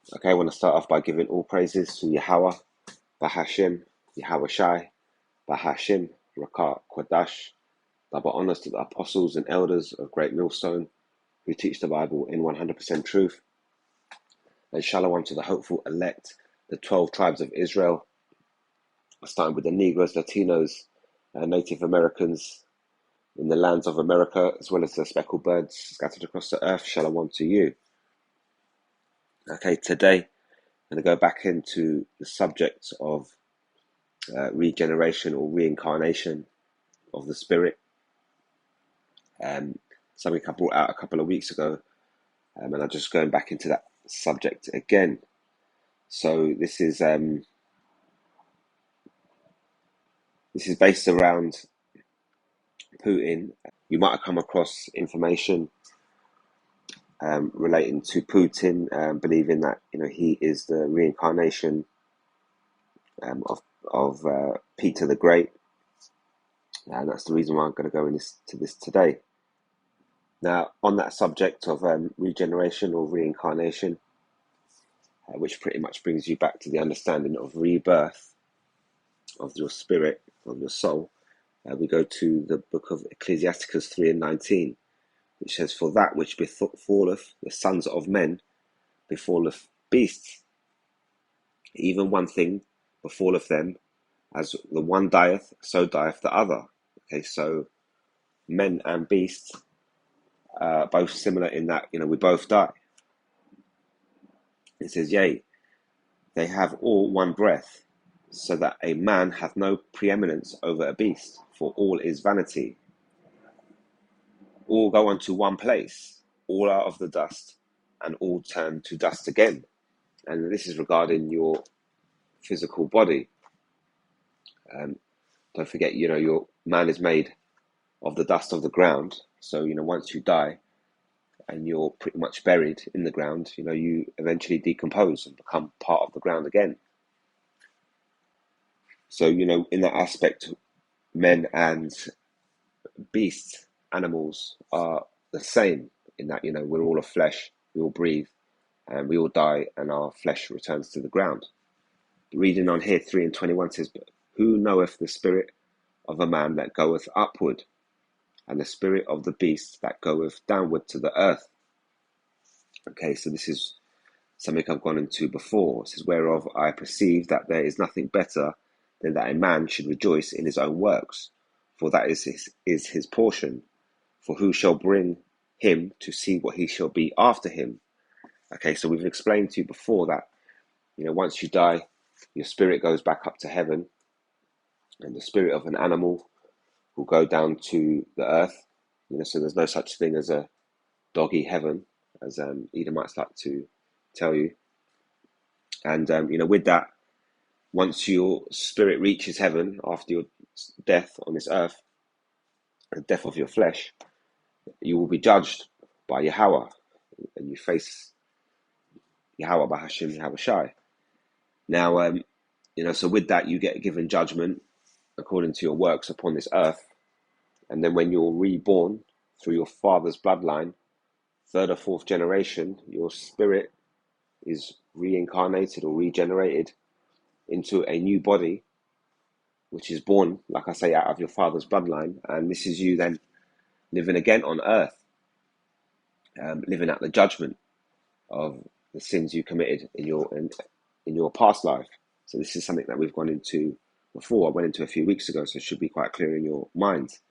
Okay, I want to start off by giving all praises to Yahweh, Bahashim, Yahweh Shai, Bahashim, Rakat, Kwadash. Double honors to the apostles and elders of Great Millstone who teach the Bible in 100% truth. And shalom to the hopeful elect, the 12 tribes of Israel, starting with the Negroes, Latinos, Native Americans in the lands of America, as well as the speckled birds scattered across the earth. Shalom to you. Okay, today I'm going to go back into the subject of regeneration or reincarnation of the spirit. Something I brought out a couple of weeks ago, and I'm just going back into that subject again. So this is based around Putin. You might have come across information relating to Putin, believing that he is the reincarnation of Peter the Great, and that's the reason why I'm going to go into this today. Now, on that subject of regeneration or reincarnation, which pretty much brings you back to the understanding of rebirth of your spirit, of your soul, we go to the book of Ecclesiasticus 3:19, which says, "For that which befalleth the sons of men befalleth beasts, even one thing befalleth them, as the one dieth, so dieth the other." Okay, so men and beasts are both similar in that we both die. It says, "Yea, they have all one breath, so that a man hath no preeminence over a beast, for all is vanity. All go unto one place, all are of the dust, and all turn to dust again." And this is regarding your physical body. Don't forget, your man is made of the dust of the ground. So, once you die and you're pretty much buried in the ground, you eventually decompose and become part of the ground again. So, in that aspect, men and beasts, animals are the same in that, we're all of flesh, we all breathe, and we all die, and our flesh returns to the ground. Reading on here, 3:21 says, "But who knoweth the spirit of a man that goeth upward, and the spirit of the beast that goeth downward to the earth?" Okay, so this is something I've gone into before. It says, "Whereof I perceive that there is nothing better than that a man should rejoice in his own works, for that is his portion. For who shall bring him to see what he shall be after him?" Okay, so we've explained to you before that, once you die, your spirit goes back up to heaven, and the spirit of an animal will go down to the earth. So there's no such thing as a doggy heaven, as Edomites like to tell you. And with that, once your spirit reaches heaven after your death on this earth, the death of your flesh, you will be judged by Yahweh, and you face Yahweh Bahashim, Yahweh Shai. Now, so with that, you get given judgment according to your works upon this earth. And then when you're reborn through your father's bloodline, third or fourth generation, your spirit is reincarnated or regenerated into a new body, which is born, like I say, out of your father's bloodline. And this is you then living again on earth, living out the judgment of the sins you committed in your past life. So this is something that we've gone into before. I went into a few weeks ago, so it should be quite clear in your minds.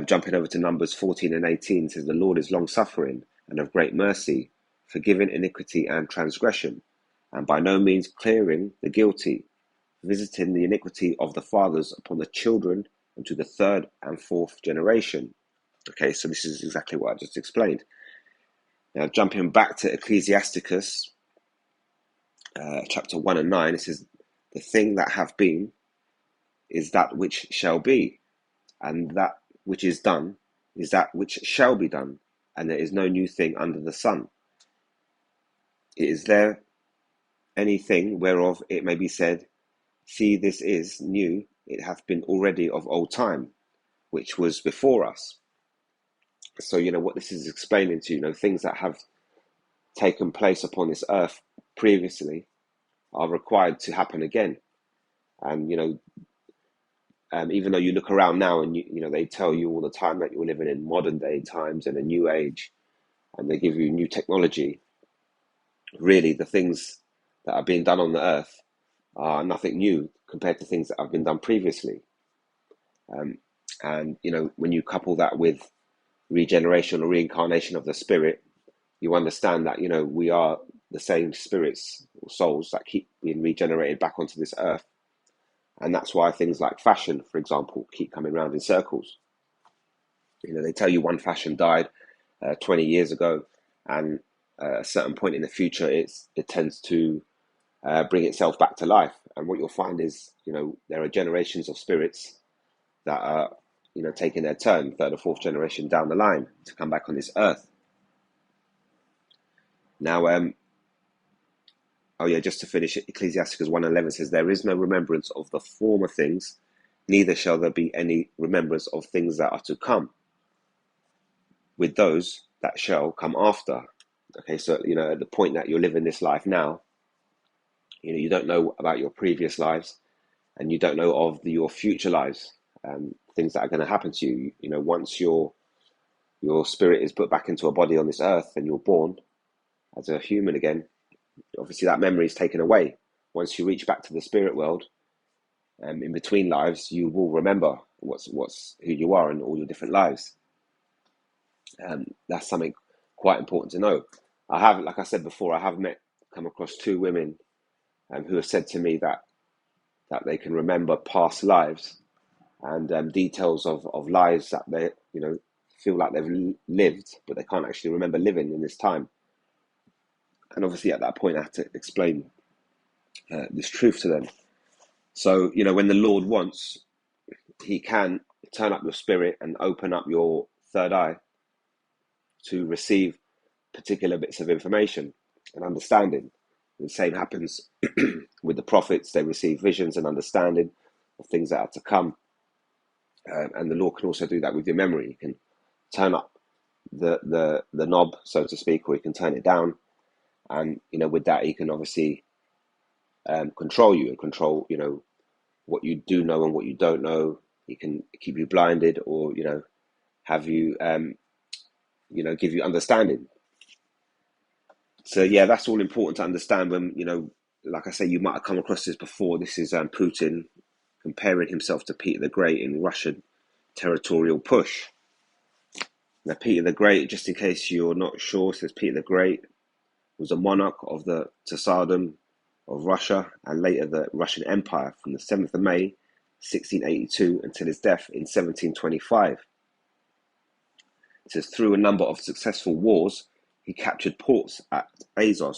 Jumping over to Numbers 14 and 18, says, "The Lord is long-suffering and of great mercy, forgiving iniquity and transgression, and by no means clearing the guilty, visiting the iniquity of the fathers upon the children unto the third and fourth generation." Okay, so this is exactly what I just explained. Now, jumping back to Ecclesiasticus, chapter 1 and 9, it says, "The thing that hath been is that which shall be, and that which is done is that which shall be done, and there is no new thing under the sun. Is there anything whereof it may be said, See, this is new, it hath been already of old time, which was before us." So, what this is explaining to you, things that have taken place upon this earth previously are required to happen again. And even though you look around now and they tell you all the time that you're living in modern day times and a new age, and they give you new technology, really the things that are being done on the earth are nothing new compared to things that have been done previously. Um, and when you couple that with regeneration or reincarnation of the spirit, you understand that we are the same spirits or souls that keep being regenerated back onto this earth. And that's why things like fashion, for example, keep coming around in circles. They tell you one fashion died 20 years ago, and at a certain point in the future, it tends to bring itself back to life. And what you'll find is, there are generations of spirits that are, taking their turn, third or fourth generation down the line to come back on this earth. Now, oh yeah, just to finish it, Ecclesiasticus 1:11 says, "There is no remembrance of the former things, neither shall there be any remembrance of things that are to come, with those that shall come after." Okay, so at the point that you're living this life now, you don't know about your previous lives, and you don't know of your future lives, things that are going to happen to you. Once your spirit is put back into a body on this earth and you're born as a human again, obviously that memory is taken away. Once you reach back to the spirit world, in between lives, you will remember what's who you are in all your different lives. That's something quite important to know. I have, like I said before, come across two women who have said to me that they can remember past lives and details of lives that they feel like they've lived, but they can't actually remember living in this time. And obviously at that point I have to explain this truth to them. So when the Lord wants, he can turn up your spirit and open up your third eye to receive particular bits of information and understanding. The same happens with the prophets. They receive visions and understanding of things that are to come. And the Lord can also do that with your memory. You can turn up the knob, so to speak, or you can turn it down. And with that, he can obviously control you and control what you do know and what you don't know. He can keep you blinded, or have you give you understanding. So yeah, that's all important to understand. When like I say, you might have come across this before. This is Putin comparing himself to Peter the Great in Russian territorial push. Now, Peter the Great, just in case you're not sure, says Peter the Great was a monarch of the Sadam of Russia and later the Russian Empire from the 7th of May 1682 until his death in 1725. It says through a number of successful wars, he captured ports at Azov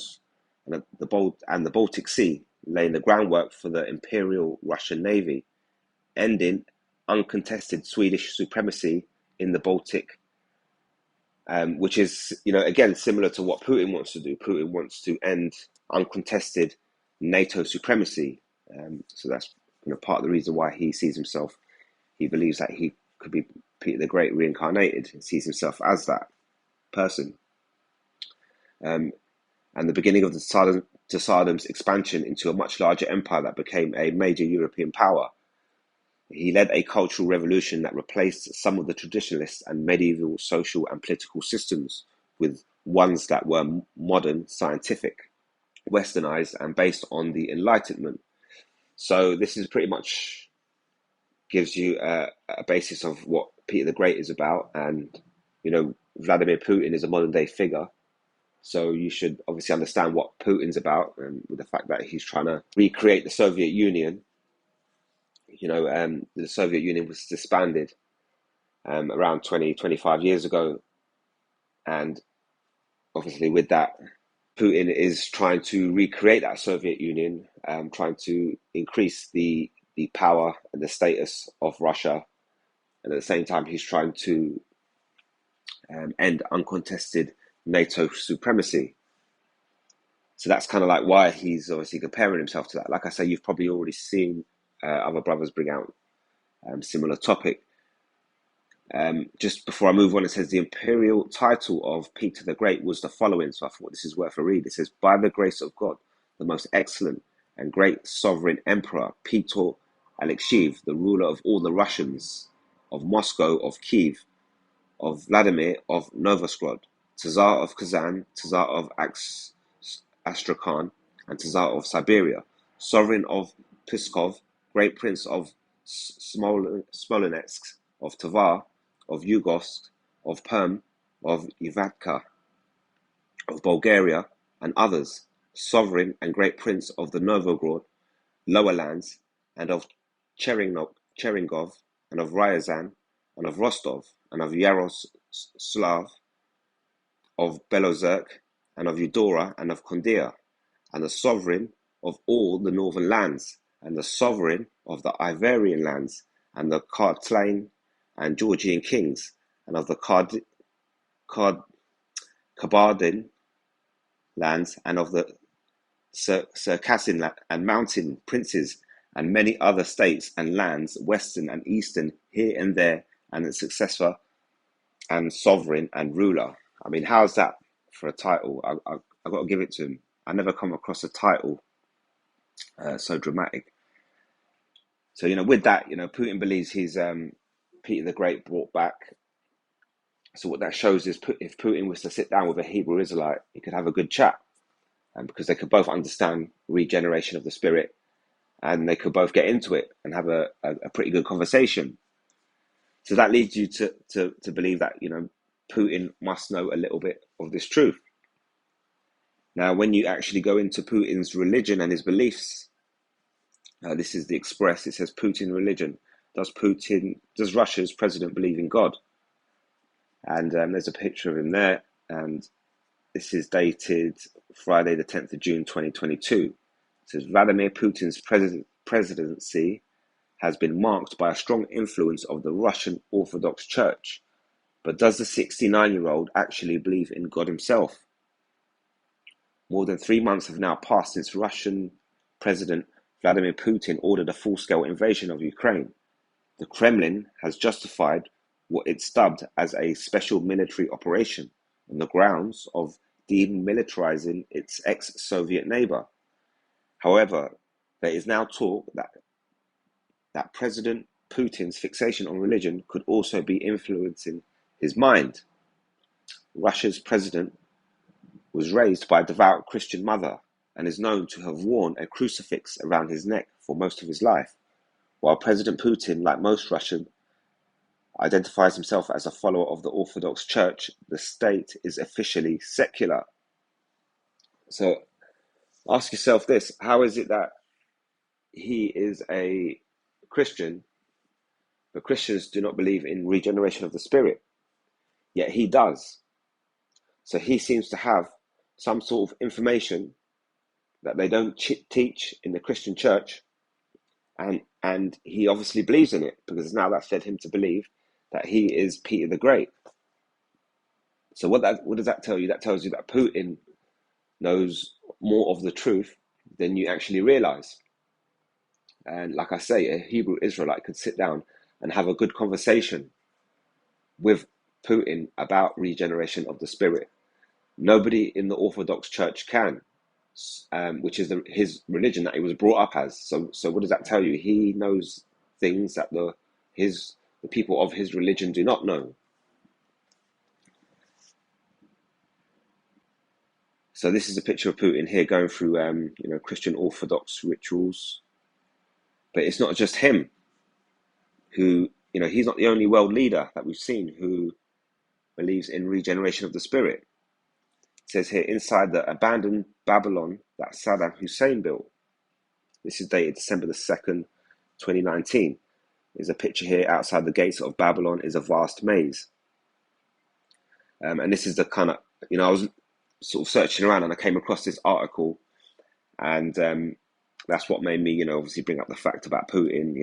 and the Baltic Sea, laying the groundwork for the Imperial Russian Navy, ending uncontested Swedish supremacy in the Baltic, which is, again, similar to what Putin wants to do. Putin wants to end uncontested NATO supremacy. So that's part of the reason why he sees himself. He believes that he could be Peter the Great reincarnated and sees himself as that person. And the beginning of the Sadam's expansion into a much larger empire that became a major European power. He led a cultural revolution that replaced some of the traditionalist and medieval social and political systems with ones that were modern, scientific, westernized, and based on the Enlightenment. So this is pretty much gives you a basis of what Peter the Great is about. And, Vladimir Putin is a modern day figure. So you should obviously understand what Putin's about, and with the fact that he's trying to recreate the Soviet Union. The Soviet Union was disbanded around 25 years ago. And obviously with that, Putin is trying to recreate that Soviet Union, trying to increase the power and the status of Russia. And at the same time, he's trying to end uncontested NATO supremacy. So that's kind of like why he's obviously comparing himself to that. Like I say, you've probably already seen other brothers bring out similar topic. Just before I move on, it says the imperial title of Peter the Great was the following. So I thought this is worth a read. It says, by the grace of God, the most excellent and great sovereign emperor Peter Alexeyev, the ruler of all the Russians, of Moscow, of Kiev, of Vladimir, of Novgorod, Tsar of Kazan, Tsar of Astrakhan, and Tsar of Siberia, sovereign of Pskov, great prince of Smolensk, of Tver, of Yugoslavia, of Perm, of Ivatka, of Bulgaria, and others, sovereign and great prince of the Novgorod, lower lands, and of Cheringov, and of Ryazan, and of Rostov, and of Yaroslav, of Belozersk, and of Eudora, and of Kondia, and the sovereign of all the northern lands, and the sovereign of the Ivorian lands, and the Kartlain and Georgian kings, and of the Kabardin lands, and of the Circassian and mountain princes, and many other states and lands, western and eastern, here and there, and its successor and sovereign and ruler. I mean, how's that for a title? I got to give it to him. I never come across a title so dramatic. So, with that, Putin believes he's Peter the Great brought back. So what that shows is if Putin was to sit down with a Hebrew Israelite, he could have a good chat, and because they could both understand regeneration of the spirit, and they could both get into it and have a pretty good conversation. So that leads you to believe that, Putin must know a little bit of this truth. Now, when you actually go into Putin's religion and his beliefs, this is the Express. It says Putin religion. Does Russia's president believe in God? And there's a picture of him there. And this is dated Friday, the 10th of June, 2022. It says Vladimir Putin's presidency has been marked by a strong influence of the Russian Orthodox Church. But does the 69-year-old actually believe in God himself? More than 3 months have now passed since Russian President Vladimir Putin ordered a full-scale invasion of Ukraine. The Kremlin has justified what it's dubbed as a special military operation on the grounds of demilitarizing its ex-Soviet neighbor. However, there is now talk that President Putin's fixation on religion could also be influencing his mind. Russia's president was raised by a devout Christian mother and is known to have worn a crucifix around his neck for most of his life. While President Putin, like most Russians, identifies himself as a follower of the Orthodox Church, the state is officially secular. So ask yourself this: how is it that he is a Christian, but Christians do not believe in regeneration of the spirit, yet he does? So he seems to have some sort of information that they don't teach in the Christian church, and he obviously believes in it, because now that's led him to believe that he is Peter the Great. So what does that tell you? That tells you that Putin knows more of the truth than you actually realize. And like I say, a Hebrew Israelite could sit down and have a good conversation with Putin about regeneration of the spirit. Nobody in the Orthodox Church can, which is his religion that he was brought up as. So what does that tell you? He knows things that the people of his religion do not know. So this is a picture of Putin here going through, Christian Orthodox rituals. But it's not just him who, he's not the only world leader that we've seen who believes in regeneration of the spirit. It says here, inside the abandoned Babylon that Sadam Hussein built. This is dated December the 2nd, 2019. There's a picture here. Outside the gates of Babylon is a vast maze. And this is the kind of, I was sort of searching around and I came across this article, and that's what made me, obviously bring up the fact about Putin.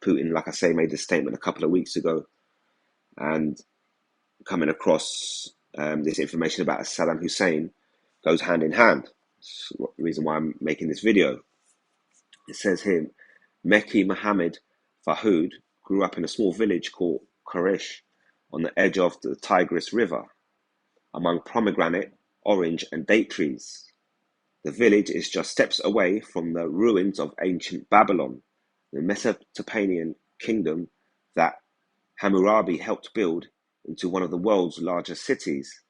Putin, like I say, made this statement a couple of weeks ago, and coming across this information about Saddam Hussein goes hand in hand. That's the reason why I'm making this video. It says here, Mekki Mohammed Fahoud grew up in a small village called Quraysh on the edge of the Tigris River, among pomegranate, orange and date trees. The village is just steps away from the ruins of ancient Babylon, the Mesopotamian kingdom that Hammurabi helped build into one of the world's largest cities.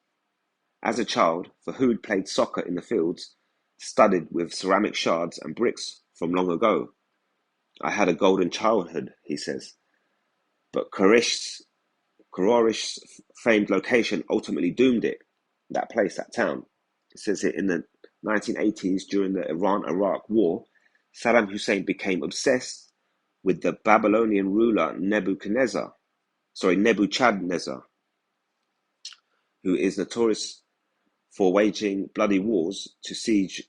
As a child, Fahud played soccer in the fields, studied with ceramic shards and bricks from long ago. I had a golden childhood, he says, but Kororish's famed location ultimately doomed it, that place, that town. It says here in the 1980s, during the Iran-Iraq War, Saddam Hussein became obsessed with the Babylonian ruler Nebuchadnezzar, who is notorious for waging bloody wars to seize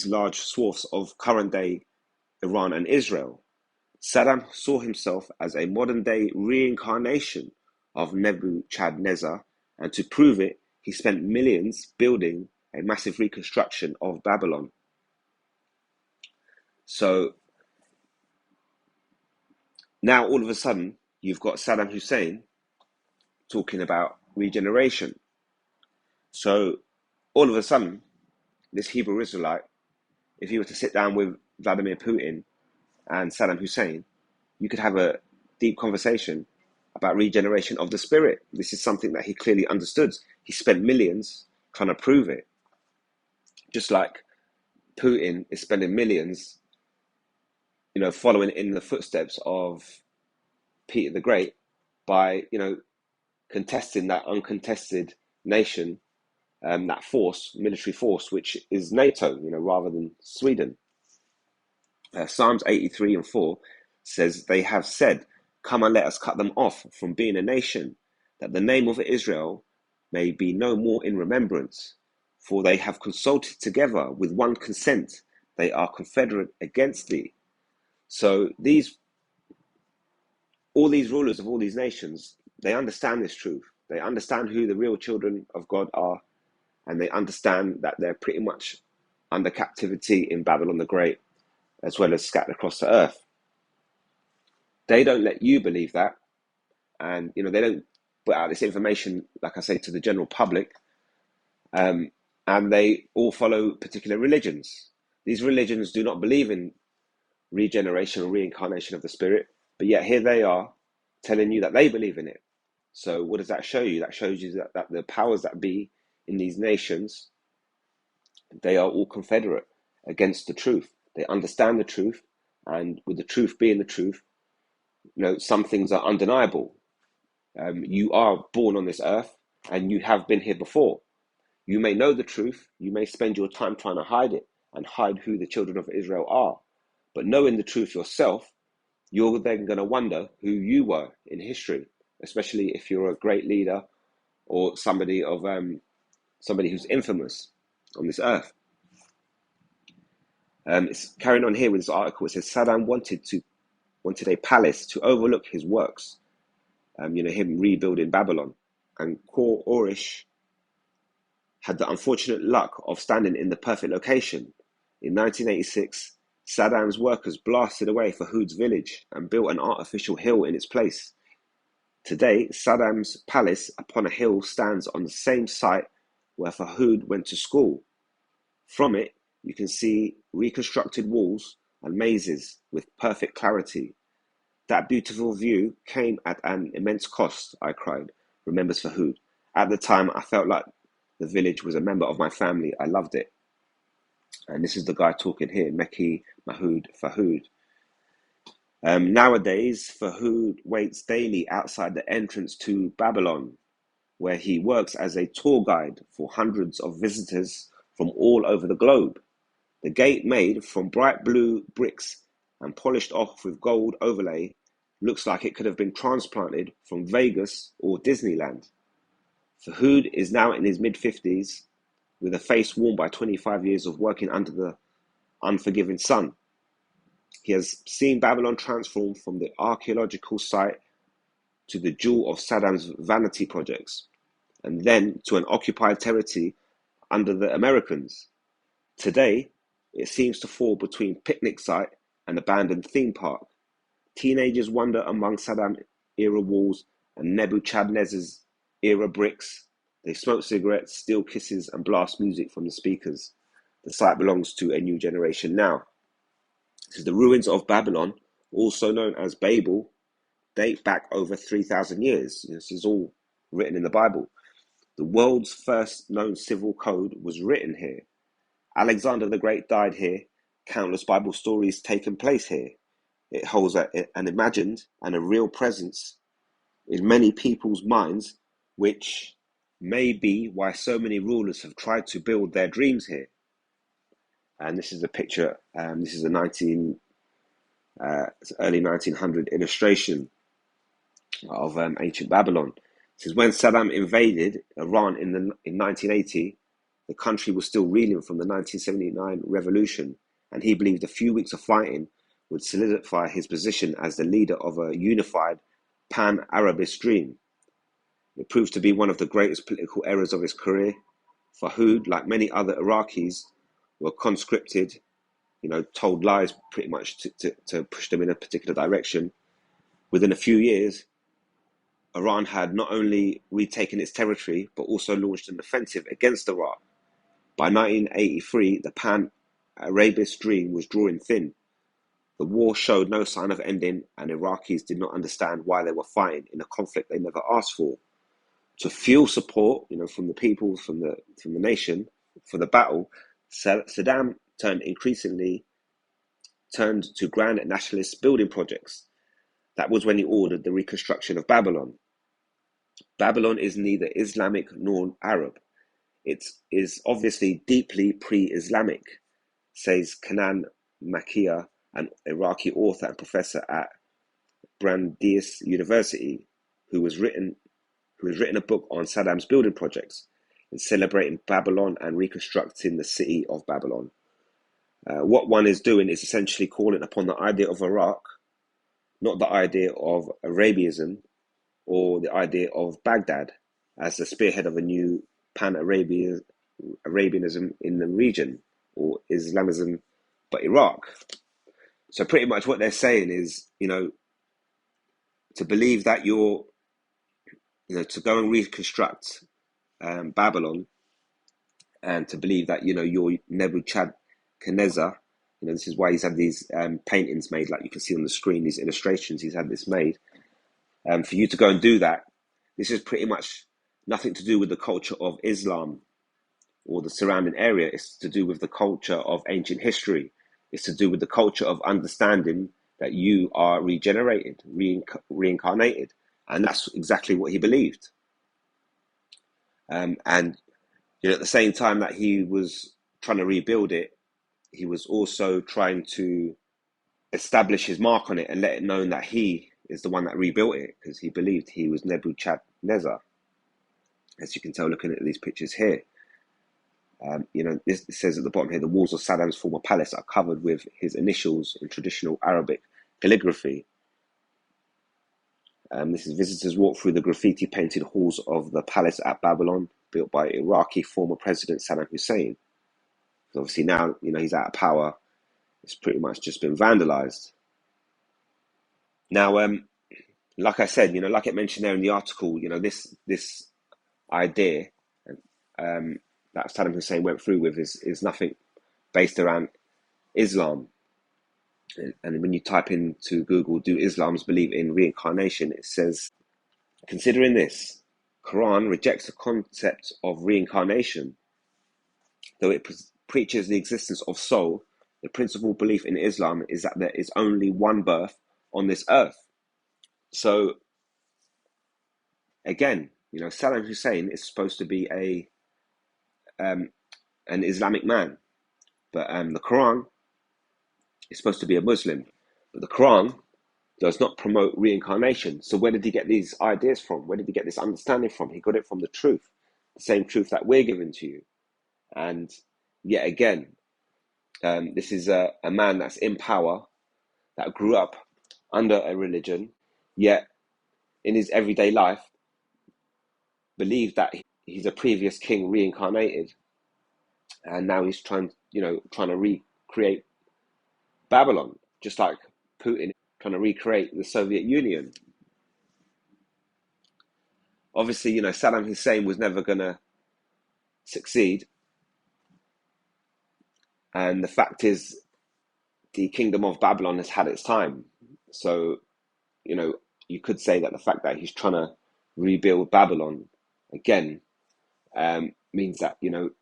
large swaths of current-day Iran and Israel. Saddam saw himself as a modern-day reincarnation of Nebuchadnezzar, and to prove it, he spent millions building a massive reconstruction of Babylon. So now all of a sudden, you've got Saddam Hussein talking about regeneration. So all of a sudden, this Hebrew Israelite, if he were to sit down with Vladimir Putin and Saddam Hussein, you could have a deep conversation about regeneration of the spirit. This is something that he clearly understood. He spent millions trying to prove it. Just like Putin is spending millions, following in the footsteps of Peter the Great by, contesting that uncontested nation, that force, military force, which is NATO, rather than Sweden. Psalms 83:4 says, "They have said, 'Come and let us cut them off from being a nation, that the name of Israel may be no more in remembrance. For they have consulted together with one consent. They are confederate against thee.'" So all these rulers of all these nations, they understand this truth. They understand who the real children of God are, and they understand that they're pretty much under captivity in Babylon the Great, as well as scattered across the earth. They don't let you believe that, and they don't put out this information, like I say, to the general public. And they all follow particular religions. These religions do not believe in regeneration or reincarnation of the spirit, but yet here they are telling you that they believe in it. So what does that show you? That shows you that the powers that be in these nations, they are all confederate against the truth. They understand the truth, and with the truth being the truth, some things are undeniable. You are born on this earth, and you have been here before. You may know the truth, you may spend your time trying to hide it and hide who the children of Israel are. But knowing the truth yourself, you're then going to wonder who you were in history, especially if you're a great leader or somebody who's infamous on this earth. It's carrying on here with this article. It says Saddam wanted a palace to overlook his works, him rebuilding Babylon, and Kororish had the unfortunate luck of standing in the perfect location. In 1986, Saddam's workers blasted away Fahud's village and built an artificial hill in its place. Today, Saddam's palace upon a hill stands on the same site where Fahud went to school. From it, you can see reconstructed walls and mazes with perfect clarity. "That beautiful view came at an immense cost," I cried, remembers Fahud. "At the time, I felt like the village was a member of my family. I loved it." And this is the guy talking here, Mekki Mahmoud Fahud. Nowadays, Fahud waits daily outside the entrance to Babylon, where he works as a tour guide for hundreds of visitors from all over the globe. The gate, made from bright blue bricks and polished off with gold overlay, looks like it could have been transplanted from Vegas or Disneyland. Fahud is now in his mid-50s, with a face worn by 25 years of working under the unforgiving sun. He has seen Babylon transform from the archaeological site to the jewel of Saddam's vanity projects, and then to an occupied territory under the Americans. Today, it seems to fall between picnic site and abandoned theme park. Teenagers wander among Saddam-era walls and Nebuchadnezzar's era bricks, They smoke cigarettes, steal kisses, and blast music from the speakers. The site belongs to a new generation now. This is the ruins of Babylon, also known as Babel, date back over 3,000 years. This is all written in the Bible. The world's first known civil code was written here. Alexander the Great died here. Countless Bible stories taken place here. It holds an imagined and a real presence in many people's minds, which may be why so many rulers have tried to build their dreams here. And this is a picture. This is a early 1900 illustration of ancient Babylon. It says when Saddam invaded Iran in 1980, the country was still reeling from the 1979 revolution, and he believed a few weeks of fighting would solidify his position as the leader of a unified pan-Arabist dream. It proves to be one of the greatest political errors of his career. Fahud, like many other Iraqis, were conscripted, told lies pretty much to push them in a particular direction. Within a few years, Iran had not only retaken its territory, but also launched an offensive against Iraq. By 1983, the pan-Arabist dream was drawing thin. The war showed no sign of ending, and Iraqis did not understand why they were fighting in a conflict they never asked for. To fuel support, from the people, from the nation, for the battle, Saddam turned to grand nationalist building projects. That was when he ordered the reconstruction of Babylon. Babylon is neither Islamic nor Arab. It is obviously deeply pre-Islamic, says Kanan Makia, an Iraqi author and professor at Brandeis University, who has written a book on Saddam's building projects and celebrating Babylon and reconstructing the city of Babylon. What one is doing is essentially calling upon the idea of Iraq, not the idea of Arabianism or the idea of Baghdad as the spearhead of a new pan-Arabianism in the region, or Islamism, but Iraq. So pretty much what they're saying is, to believe that to go and reconstruct Babylon, and to believe that, you're Nebuchadnezzar, this is why he's had these paintings made, like you can see on the screen, these illustrations, he's had this made. For you to go and do that, this is pretty much nothing to do with the culture of Islam or the surrounding area. It's to do with the culture of ancient history. It's to do with the culture of understanding that you are regenerated, reincarnated. And that's exactly what he believed. And at the same time that he was trying to rebuild it, he was also trying to establish his mark on it and let it known that he is the one that rebuilt it, because he believed he was Nebuchadnezzar, as you can tell looking at these pictures here. This says at the bottom here, the walls of Saddam's former palace are covered with his initials in traditional Arabic calligraphy. This is visitors walk through the graffiti-painted halls of the palace at Babylon, built by Iraqi former President Saddam Hussein. Obviously now, he's out of power. It's pretty much just been vandalized. Now, like I said, like it mentioned there in the article, this idea that Saddam Hussein went through with is nothing based around Islam. And when you type into Google, do Islams believe in reincarnation? It says, considering this, Quran rejects the concept of reincarnation. Though it preaches the existence of soul, the principal belief in Islam is that there is only one birth on this earth. So, again, Saddam Hussein is supposed to be an Islamic man, but the Quran is supposed to be a Muslim. But the Quran does not promote reincarnation. So where did he get these ideas from? Where did he get this understanding from? He got it from the truth, the same truth that we're giving to you. And yet again, this is a man that's in power, that grew up under a religion, yet in his everyday life believed that he's a previous king reincarnated, and now he's trying to recreate Babylon, just like Putin trying to recreate the Soviet Union. Obviously, Saddam Hussein was never going to succeed. And the fact is, the kingdom of Babylon has had its time. So, you know, you could say that the fact that he's trying to rebuild Babylon again means that, Yahweh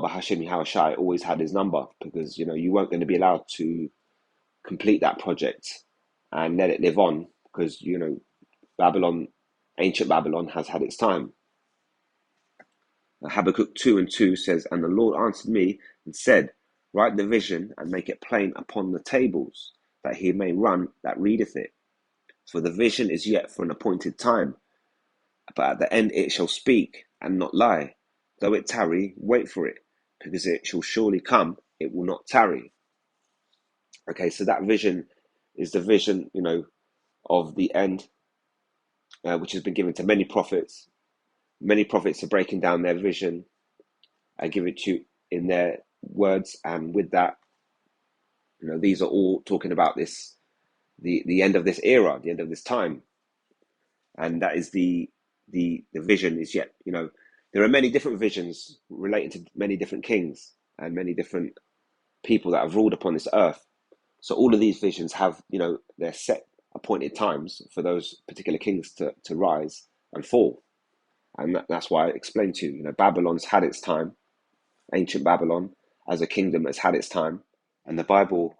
Bahashim Yahweh Shai always had his number, because, you weren't going to be allowed to complete that project and let it live on, because, Babylon, ancient Babylon, has had its time. Habakkuk 2:2 says, "And the Lord answered me and said, Write the vision and make it plain upon the tables, that he may run that readeth it. For the vision is yet for an appointed time, but at the end it shall speak and not lie. Though it tarry, wait for it, because it shall surely come, it will not tarry." Okay, so that vision is the vision, of the end, which has been given to many prophets. Many prophets are breaking down their vision and give it to you in their words, and with that, these are all talking about this, the end of this era, the end of this time, and that is the vision is yet. There are many different visions relating to many different kings and many different people that have ruled upon this earth. So all of these visions have, their set appointed times for those particular kings to rise and fall, and that's why I explained to you. Babylon's had its time. Ancient Babylon as a kingdom has had its time, and the Bible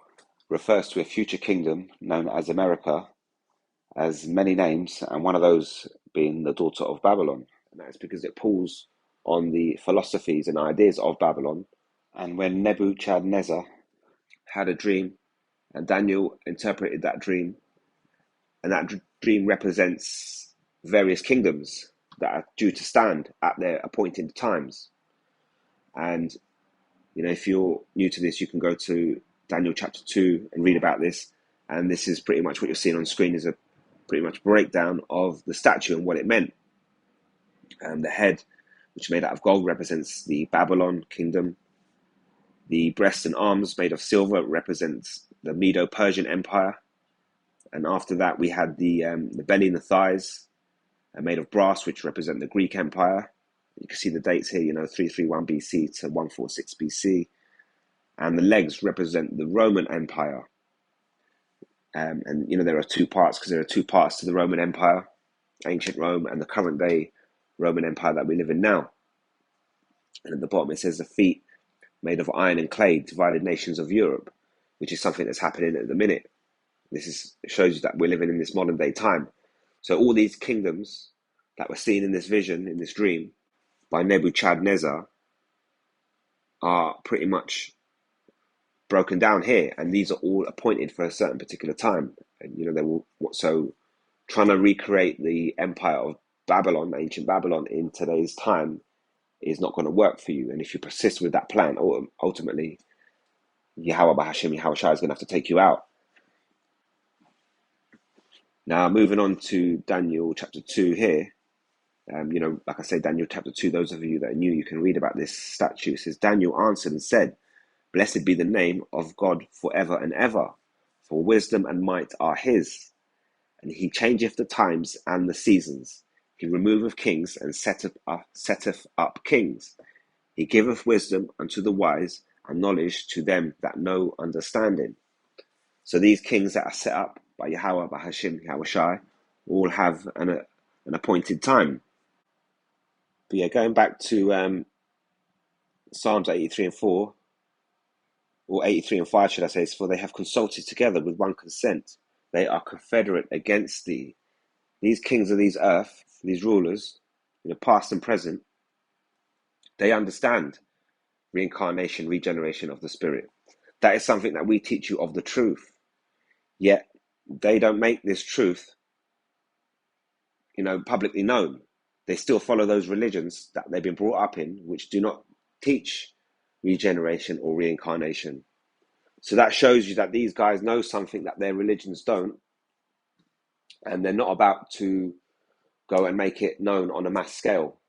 refers to a future kingdom known as America as many names, and one of those being the daughter of Babylon. And that's because it pulls on the philosophies and ideas of Babylon. And when Nebuchadnezzar had a dream, and Daniel interpreted that dream, and that dream represents various kingdoms that are due to stand at their appointed times. And if you're new to this, you can go to Daniel chapter 2 and read about this. And this is pretty much what you're seeing on screen, is a pretty much breakdown of the statue and what it meant. And the head, which is made out of gold, represents the Babylon kingdom. The breast and arms made of silver represents the Medo-Persian Empire. And after that, we had the belly and the thighs made of brass, which represent the Greek Empire. You can see the dates here, 331 BC to 146 BC. And the legs represent the Roman Empire. And, there are two parts, because there are two parts to the Roman Empire, ancient Rome and the current day Roman Empire that we live in now. And at the bottom it says the feet made of iron and clay, divided nations of Europe, which is something that's happening at the minute. Shows you that we're living in this modern day time. So all these kingdoms that were seen in this vision, in this dream, by Nebuchadnezzar, are pretty much broken down here, and these are all appointed for a certain particular time. And they will, so trying to recreate the empire of Babylon, ancient Babylon, in today's time is not going to work for you. And if you persist with that plan, ultimately Yahweh Bahashim Yahweh Shai is going to have to take you out. Now, moving on to Daniel chapter 2 here. Like I say, Daniel chapter 2, those of you that are new, you can read about this statue. It says, "Daniel answered and said, Blessed be the name of God forever and ever, for wisdom and might are his. And he changeth the times and the seasons. He removeth kings and setteth up kings. He giveth wisdom unto the wise and knowledge to them that know understanding." So these kings that are set up by Yahweh, Bahashim, Yahweh Shai, all have an appointed time. But yeah, going back to Psalms 83 and 4, or 83 and 5, should I say, "For they have consulted together with one consent. They are confederate against thee." These kings of these earth, these rulers, past and present, they understand reincarnation, regeneration of the spirit. That is something that we teach you of the truth. Yet they don't make this truth, publicly known. They still follow those religions that they've been brought up in, which do not teach regeneration or reincarnation. So that shows you that these guys know something that their religions don't, and they're not about to go and make it known on a mass scale.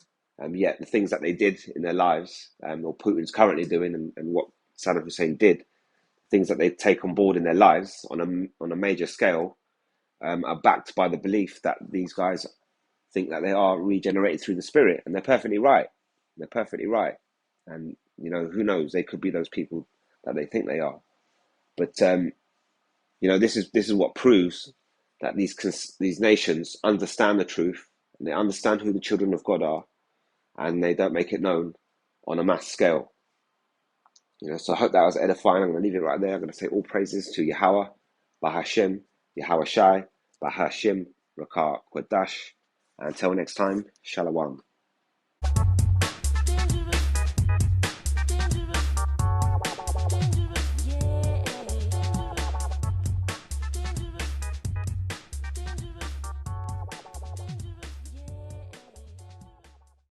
Yet the things that they did in their lives, or Putin's currently doing, and what Saddam Hussein did, things that they take on board in their lives on a major scale, are backed by the belief that these guys think that they are regenerated through the Spirit, and they're perfectly right. They're perfectly right. And who knows? They could be those people that they think they are. But this is what proves that these nations understand the truth, and they understand who the children of God are, and they don't make it known on a mass scale. So I hope that was edifying. I'm going to leave it right there. I'm going to say all praises to Yahweh, Bahashem, Yahweh Shai, Bahashim, Rakah, Kwadash. Until next time, Shalom.